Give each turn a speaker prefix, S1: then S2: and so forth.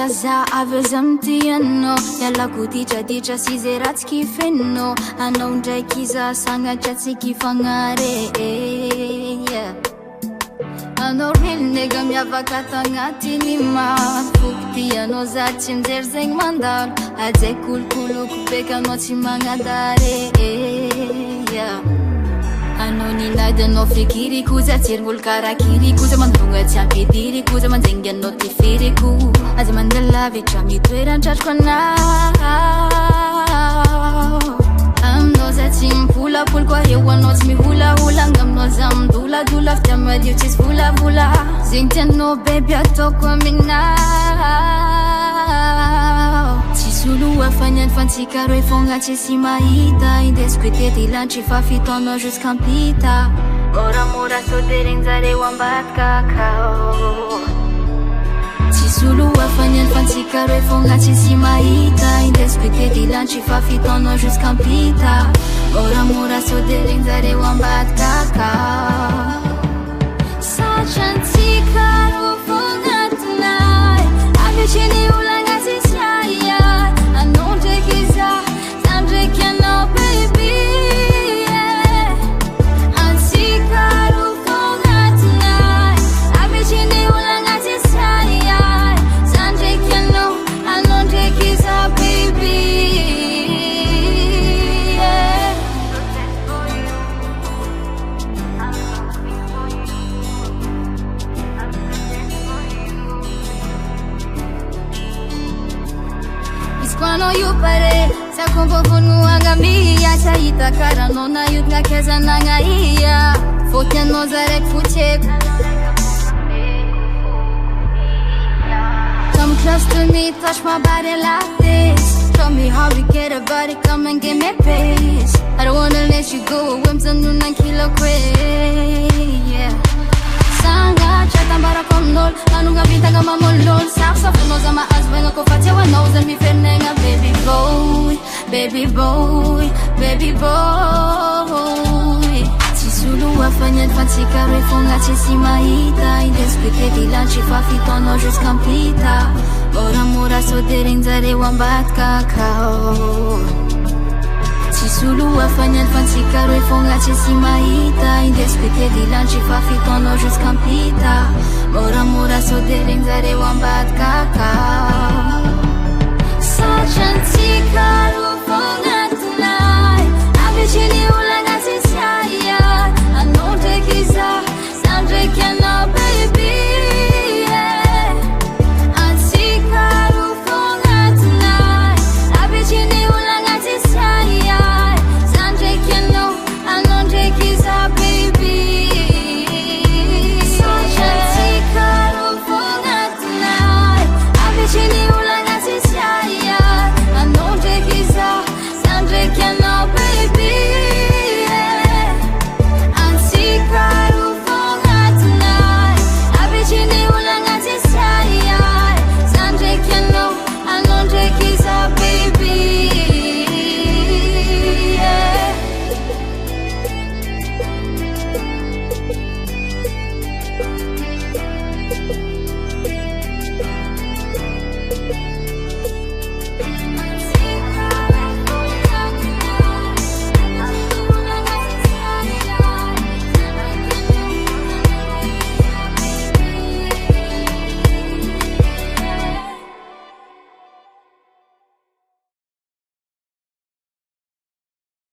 S1: ja za avy eo za mitianao ialako ditraditra sy zay ratsy kifenao anao ndraiky iza sagnatra tsy kifagnare anao reny nega miavaka tagnatiny maty fokitianao za tsy mijery zegny mandalo ajay kolokoloko beka anao tsy magnadare anao ninady anao fikiriko za tserigolo karakiriko za mandonga tsy ampidiriko za manjengy anao tifiriko aza mandalavitra mitoerantratriko anao aminao za tsy mipolapolo koa eo anao tsy miholaholanga aminao za midoladola fitya madio tsisy volavola zegny tianao beby ataoko aminao tsisy olo afanyany fantsika roe fogna tsy sy mahita indesiko etety lantry fa fitaonao jusqu'ampita moramora sodereny zareo ambadika kao tsisy olo afanyany fantsika roe fogna tsy sy mahita indesiko etety lantry fa fitaonao jusqu'ampita moramora sodereny zareo ambadika kao satrantsika ro fogna tonay avetriny olagna tsisy aiay anao ndraiky za ndraiky anao baby antsika ro fogna tonay avetriny olagna tsisy aiay za ndraiky anao ndraiky za baby Quando io pare sa kompovonu angamia chaita karano na yutna kezana ngaia fotiano zarek fuchek Come close to me, touch my body like this Show me how we get about it, come and give me pace I don't wanna let you go, wimzanu na kilo kwe Sanga chatambara komnol Anunga bintanga mamolol Saksa funoza maazwenga kofatia wanoza mifenenga Baby boy, baby boy, baby boy Tisulu wafanya nfatika refonga chesi mahita Indeskwiteti lanchi fafitono jusqu'ampita Mora mora sodereng zare wambatka kao Tisulu wafanya nfatika refonga chesi mahita Indeskwiteti lanchi fafitono jusqu'ampita Mora mora sodereng zare wambatka kao Satrantika